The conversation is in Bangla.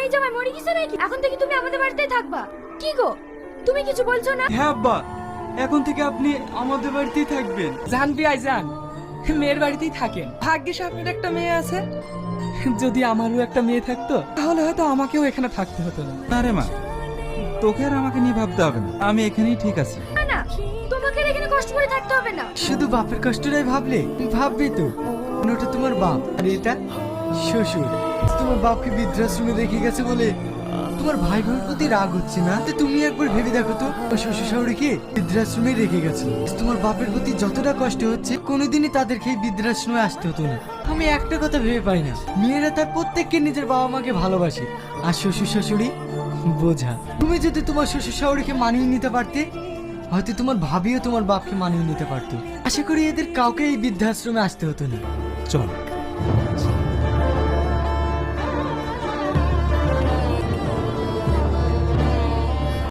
এই জামাই মরে গেছে নাকি? এখন থেকে তুমি আমাদের বাড়িতেই থাকবা। কি গো, তুমি কিছু বলছো না? হ্যাঁ আব্বা, এখন থেকে আপনি আমাদের বাড়িতেই থাকবেন। জানবি আই জান, মেয়ের বাড়িতেই থাকেন। ভাগ্যিস আপনার একটা মেয়ে আছে। যদি আমারও একটা মেয়ে থাকতো তাহলে হয়তো আমাকেও এখানে থাকতে হতো না। না রে মা, তোকে আর আমাকে নিয়ে ভাবতে হবে না, আমি এখানেই ঠিক আছি। না না, তোমাকে আর এখানে কষ্ট করে থাকতে হবে না। শুধু বাপের কষ্টটাই ভাবলে ভাববে তো, ওটা তোমার বাপ আর এটা শ্বশুর। তোমার বাপকে বৃদ্ধাশ্রমে রেখে গেছে বলে তোমার ভাই বোনের প্রতি রাগ হচ্ছে না? তো তুমি একবার ভেবে দেখো তো, শ্বশুর শাশুড়িকে বৃদ্ধাশ্রমে রেখে গেছে, তোমার বাপের প্রতি যতটা কষ্ট হচ্ছে কোনোদিনই তাদেরকে এই বৃদ্ধাশ্রমে আসতে হতো না। আমি একটা কথা ভেবে পাই না, মেয়েরা তার প্রত্যেককে নিজের বাবা মাকে ভালোবাসে, আর শ্বশুর শাশুড়ি বোঝা। তুমি যদি তোমার শ্বশুর শাশুড়িকে মানিয়ে নিতে পারতে, হয়তো তোমার ভাবিও তোমার বাপকে মানিয়ে নিতে পারতো। আশা করি এদের কাউকে এই বৃদ্ধাশ্রমে আসতে হতো না। চল।